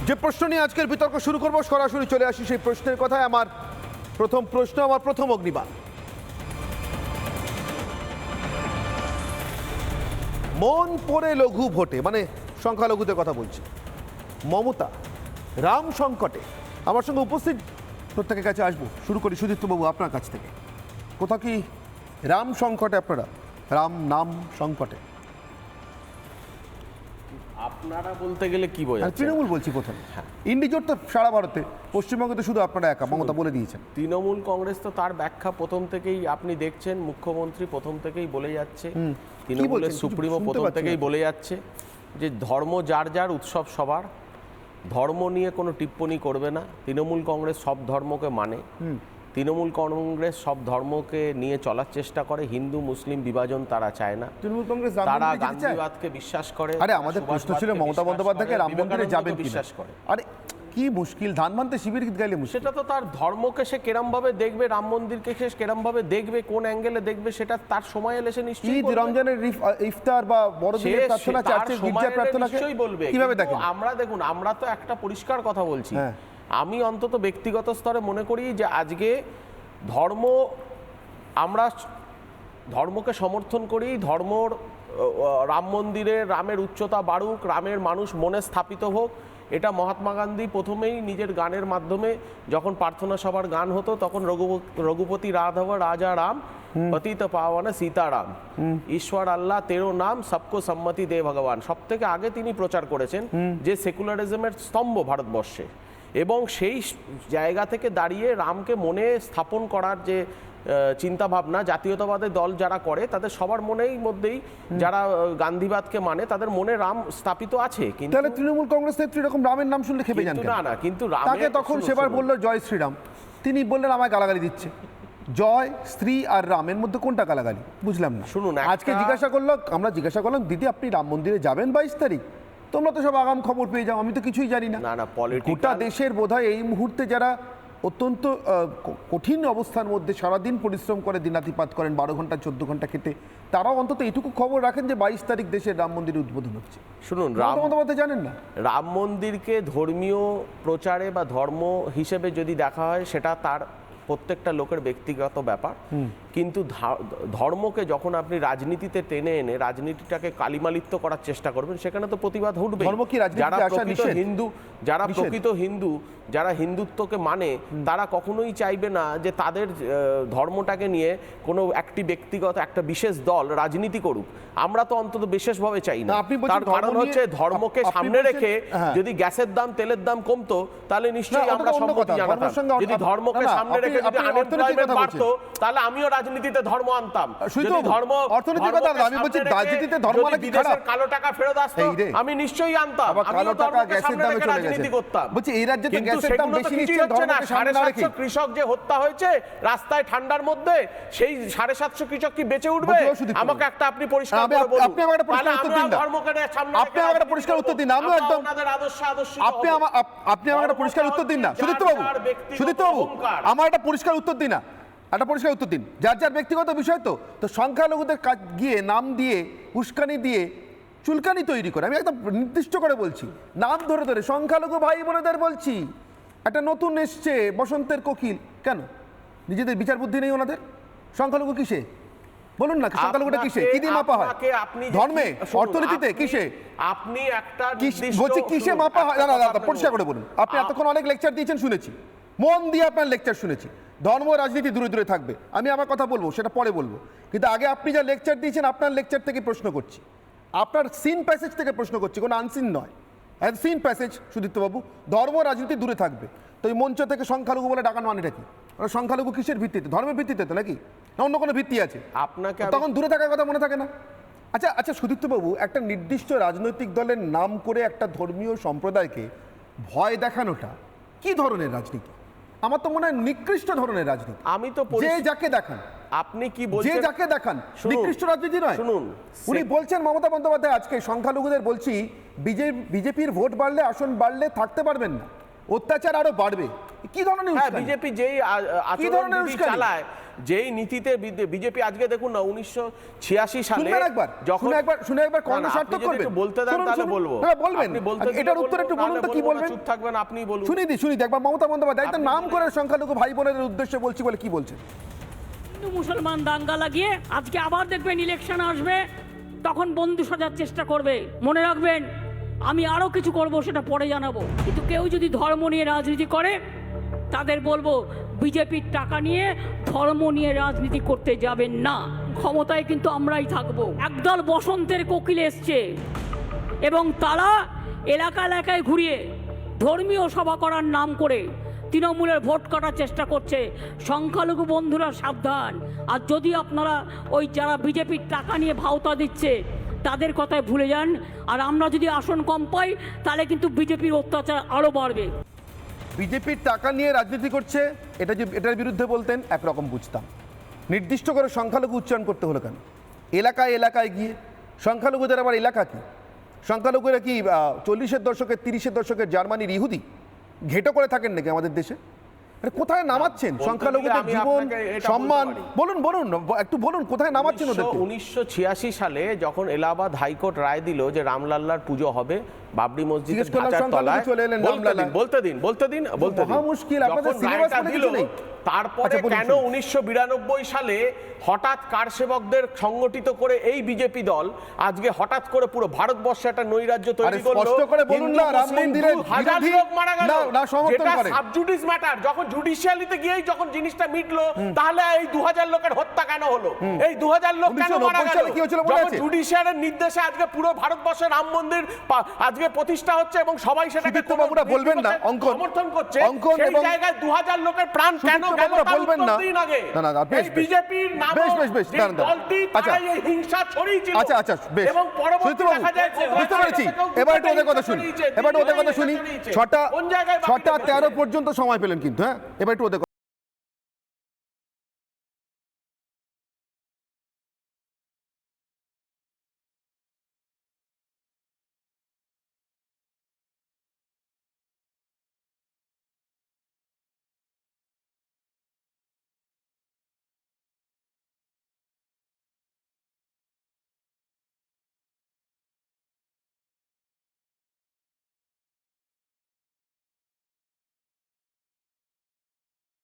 যে প্রশ্ন নিয়ে আজকের বিতর্ক শুরু করবো, সরাসরি চলে আসি সেই প্রশ্নের কথায়। আমার প্রথম প্রশ্ন, আমার প্রথম অগ্নিবাণ। মন পড়ে লঘু ভোটে, মানে সংখ্যালঘুদের কথা বলছি, মমতা রাম সংকটে। আমার সঙ্গে উপস্থিত প্রত্যেকের কাছে আসবো, শুরু করি সুদীপ্তবাবু আপনার কাছ থেকে। কোথাও কি রাম সংকটে আপনারা, রাম নাম সংকটে? আপনারা বলতে গেলে কি বোঝাচ্ছেন? তৃণমূল বলছি প্রথমে। ইন্ডিজোট তো সারা ভারতে, পশ্চিমবঙ্গে তো শুধু আপনারা একা, মমতা বলে দিয়েছেন। তৃণমূল কংগ্রেস তো তার ব্যাখ্যা প্রথম থেকেই আপনি দেখছেন, মুখ্যমন্ত্রী প্রথম থেকেই বলে যাচ্ছে, তৃণমূলের সুপ্রিমো প্রথম থেকেই বলে যাচ্ছে যে ধর্ম যার যার, উৎসব সবার, ধর্ম নিয়ে কোনো টিপ্পণী করবে না। তৃণমূল কংগ্রেস সব ধর্মকে মানে, তৃণমূল কংগ্রেস সব ধর্মকে নিয়ে চলার চেষ্টা করে, হিন্দু মুসলিম বিভাজন তারা চায় না। তৃণমূল কংগ্রেস তারা গান্ধীবাদকে বিশ্বাস করে। আরে আমাদের প্রশ্ন ছিল মমতা বন্দ্যোপাধ্যায়কে রাম মন্দিরে যাবেন বিশ্বাস করে। আরে কি মুশকিল, ধান মানতে শিবির গীত গাইলে মুশকিল। সেটা তো তার ধর্মকে সে কেরম ভাবে দেখবে, রাম মন্দিরকে সে কেরম ভাবে দেখবে, কোন অ্যাঙ্গেলে দেখবে, সেটা তার সময় এলে সে নিশ্চয়ই ঈদ, রমজানের ইফতার বা বড়দিনের প্রার্থনা, চার্চের গির্জার প্রার্থনাকে বলবে কিভাবে দেখেন? আমরা দেখুন, আমরা তো একটা পরিষ্কার কথা বলছি। আমি অন্তত ব্যক্তিগত স্তরে মনে করি যে আজকে ধর্ম, আমরা ধর্মকে সমর্থন করি, ধর্মর রাম মন্দিরে রামের উচ্চতা বাড়ুক, রামের মানুষ মনে স্থাপিত হোক। এটা মহাত্মা গান্ধী প্রথমেই নিজের গানের মাধ্যমে, যখন প্রার্থনা সভার গান হতো তখন রঘুপতি রাঘব রাজা রাম পতিত পাওয়ানা সীতারাম, ঈশ্বর আল্লাহ তেরো নাম সবকো সম্মতি দে ভগবান, সব থেকে আগে তিনি প্রচার করেছেন যে সেকুলারিজমের স্তম্ভ ভারতবর্ষে। এবং সেই জায়গা থেকে দাঁড়িয়ে রামকে মনে স্থাপন করার যে চিন্তা ভাবনা জাতীয়তাবাদের দল যারা করে, তাদের সবার মধ্যেই যারা গান্ধীবাদকে মানে, তাদের মনে রাম স্থাপিত আছে। কিন্তু তাহলে তৃণমূল কংগ্রেস নেত্রী এরকম রামের নাম শুনলে খেপে যান? না, কিন্তু তাকে তখন সেবার বললো জয় শ্রীরাম, তিনি বললেন আমায় গালাগালি দিচ্ছে। জয়, স্ত্রী আর রামের মধ্যে কোনটা গালাগালি বুঝলাম না। শুনুন, আজকে আমরা জিজ্ঞাসা করলাম দিদি আপনি রাম মন্দিরে যাবেন 22 তারিখ, তোমরা তো সব আগাম খবর পেয়ে যাও, আমি তো কিছুই জানি না। গোটা দেশের বোধহয় এই মুহূর্তে যারা অত্যন্ত কঠিন অবস্থার মধ্যে সারাদিন পরিশ্রম করে, দিনাতিপাত করেন 12 ঘন্টা 14 ঘন্টা খেটে, তারাও অন্তত এইটুকু খবর রাখেন যে 22 তারিখ দেশের রাম মন্দির উদ্বোধন হচ্ছে। শুনুন, জানেন না রাম মন্দিরকে ধর্মীয় প্রচারে বা ধর্ম হিসেবে যদি দেখা হয়, সেটা তার প্রত্যেকটা লোকের ব্যক্তিগত ব্যাপার। কিন্তু ধর্মকে যখন আপনি রাজনীতিতে টেনে এনে রাজনীতিটাকে কালিমালিপ্ত করার চেষ্টা করবেন, সেখানে তো প্রতিবাদ উঠবে। যারা প্রকৃত হিন্দু, যারা হিন্দুত্বকে মানে, তারা কখনোই চাইবে না যে তাদের ধর্মটাকে নিয়ে কোনো একটি ব্যক্তিগত একটা বিশেষ দল রাজনীতি করুক। আমরা তো অন্তত বিশেষভাবে চাই না। তার কারণ হচ্ছে ধর্মকে সামনে রেখে যদি গ্যাসের দাম, তেলের দাম কমতো, তাহলে নিশ্চয়ই আমরা সম্মতি জানাতাম। যদি ধর্মকে সামনে রেখে যদি আনএমপ্লয়মেন্ট বাড়তো, তাহলে আমিও রাজনীতিতে ধর্ম আনতাম। যদি ধর্ম অর্থনৈতিক কথা, আমি বলছি রাজনীতিতে ধর্ম নাকি খারাপ, কালো টাকা ফেরত আসতো, আমি নিশ্চয়ই আনতাম। কালো টাকা গ্যাসের দামে চলে গেছে বলছি, এই রাজ্যে তো গ্যাসের দাম বেশি নিচ্ছে, ধর্মকে সামনে না রেখে। 750 কৃষক যে হত্যা হয়েছে রাস্তায় ঠান্ডার মধ্যে, সেই 750 কৃষক কি বেঁচে উঠবে? আমাকে একটা আপনি পরিষ্কার করে বলুন। আপনি আমাকে একটা পরিষ্কার উত্তর দিন না। আপনি আমাকে একটা পরিষ্কার উত্তর দিন না। আমি একদম আপনি আমাকে একটা পরিষ্কার উত্তর দিন না সুদীপ্ত বাবু, আমার একটা পরিষ্কার উত্তর দিন না, একটা পরিষ্কার উত্তর দিন। যার যার ব্যক্তিগত বিষয় তো সংখ্যালঘুদের কাজ গিয়ে নাম দিয়ে, উস্কানি দিয়ে চুলকানি তৈরি করে, আমি একদম নির্দিষ্ট করে বলছি, নাম ধরে ধরে সংখ্যালঘু ভাই বোনেদের বলছি, একটা নতুন এসছে বসন্তের কোকিল, কেন নিজেদের বিচার বুদ্ধি নেই ওনাদের? সংখ্যালঘু কিসে বলুন না, সংখ্যালঘুটা কিসে, কি দিয়ে মাপা হয়? ধর্মে, অর্থনীতিতে, কিসে? আপনি একটা বলছি কিসে মাপা হয়? দাদা পরিষ্কার করে বলুন। আপনি এতক্ষণ অনেক লেকচার দিয়েছেন, শুনেছি, মন দিয়ে আপনার লেকচার শুনেছি। ধর্ম রাজনীতি দূরে দূরে থাকবে, আমি আমার কথা বলবো, সেটা পরে বলবো, কিন্তু আগে আপনি যা লেকচার দিয়েছেন, আপনার লেকচার থেকে প্রশ্ন করছি, আপনার সিন প্যাসেজ থেকে প্রশ্ন করছি, কোনো আনসিন নয়, সিন প্যাসেজ। সুদীপ্তবাবু, ধর্ম রাজনীতি দূরে থাকবে, তো এই মঞ্চ থেকে সংখ্যালঘু বলে ডাকানো মানেটা কি? সংখ্যালঘু কিসের ভিত্তিতে? ধর্মের ভিত্তিতে তো নাকি, না অন্য কোনো ভিত্তি আছে? আপনাকে তখন দূরে থাকার কথা মনে থাকে না? আচ্ছা সুদীপ্তবাবু, একটা নির্দিষ্ট রাজনৈতিক দলের নাম করে একটা ধর্মীয় সম্প্রদায়কে ভয় দেখানোটা কি ধরনের রাজনীতি? আমার তো মনে হয় নিকৃষ্ট ধরনের রাজনীতি। আমি তো যে যাকে দেখান, আপনি কি বলছেন, যে যাকে দেখান, নিকৃষ্ট রাজনীতি নয়? শুনুন, উনি বলছেন, মমতা বন্দ্যোপাধ্যায় আজকে সংখ্যালঘুদের বলছি, বিজেপির ভোট বাড়লে, আসন বাড়লে থাকতে পারবেন না, অত্যাচার আরো বাড়বে। কি ধরনের বিজেপি যেই আচরণ চালায়, যেই নীতিতে বিজেপি আজকে দেখুন না 1986 সালে যখন শুনে একবার কর্ণ সার্থক করবেন, বলতে দেন তাহলে বলবো। হ্যাঁ বলবেন, এটার উত্তর একটু বলুন তো কি বলবেন। চুপ থাকবেন, আপনি বলুন। শুনি একবার মমতা বন্দ্যোপাধ্যায় তার নাম করে সংখ্যালঘু ভাই বোনের উদ্দেশ্যে বলছি বলে কি বলছেন? হিন্দু মুসলমান দাঙ্গা লাগিয়ে আজকে আবার দেখবেন ইলেকশন আসবে, তখন বন্ধু সাজার চেষ্টা করবে। মনে রাখবেন, আমি আরো কিছু করব, সেটা পরে জানাবো। কিন্তু কেউ যদি ধর্ম নিয়ে রাজনীতি করে, তাদের বলবো বিজেপির টাকা নিয়ে ধর্ম নিয়ে রাজনীতি করতে যাবেন না। ক্ষমতায় কিন্তু আমরাই থাকবো। একদল বসন্তের কোকিল এসছে এবং তারা এলাকায় ঘুরিয়ে ধর্মীয় সভা করার নাম করে তৃণমূলের ভোট কাটার চেষ্টা করছে। সংখ্যালঘু বন্ধুরা সাবধান। আর যদি আপনারা ওই যারা বিজেপির টাকা নিয়ে ভাওতা দিচ্ছে তাদের কথায় ভুলে যান, আর আমরা যদি আসন কম পাই তাহলে কিন্তু বিজেপির অত্যাচার আরও বাড়বে। বিজেপির টাকা নিয়ে রাজনীতি করছে এটার বিরুদ্ধে বলতেন একরকম বুঝতাম, নির্দিষ্ট করে সংখ্যালঘু উচ্চারণ করতে হলো কেন? এলাকায় গিয়ে সংখ্যালঘুদের আবার এলাকা কি? সংখ্যালঘুরা কি 40-এর দশকের 30-এর দশকের জার্মানির ইহুদি ঘেঁটো করে থাকেন নাকি আমাদের দেশে? কোথায় নামাচ্ছেন সংখ্যালঘুদের জীবন সম্মান? বলুন একটু বলুন, কোথায় নামাচ্ছেন ওদের? 1986 সালে যখন এলাহাবাদ হাইকোর্ট রায় দিল যে রামলাল্লার পুজো হবে বাবরি মসজিদের ঢাঁচার তলায়, বলতে দিন মুশকিল, আপনাদের সিলেবাস বলে কিছু নেই। তারপরে কেন 1992 সালে হঠাৎ কারসেবকদের সংগঠিত করে এই বিজেপি দল আজকে হঠাৎ করে পুরো ভারতবর্ষে একটা নৈরাজ্য তৈরি করলো? স্পষ্ট করে বলুন না, রাম মন্দিরের বিরোধী না সমর্থন করে সাবজুডিস ম্যাটার, যখন জুডিশিয়ালিতে গিয়েই যখন জিনিসটা মিটলো, তাহলে এই 2000 লোকের হত্যা কেন হলো? এই 2000 লোক কেন মারা গেল? যখন জুডিশিয়ালের নির্দেশে আজকে পুরো ভারতবর্ষে রাম মন্দির আজকে প্রতিষ্ঠা হচ্ছে এবং সবাই সেটাকে বলবেন না সমর্থন করছে, সেই জায়গায় 2000 লোকের প্রাণ কেন গেল বলবেন না? এই বিজেপির নামে দলটি তারা এই হিংসা ছড়িয়েছিল। আচ্ছা বেশ, এবং পরবর্তীতে দেখা যায় বুঝতে পেরেছি। এবার একটু ওদের কথা শুনি 6টা 13 পর্যন্ত সময় পেলেন কিন্তু, হ্যাঁ এবার একটু ওদের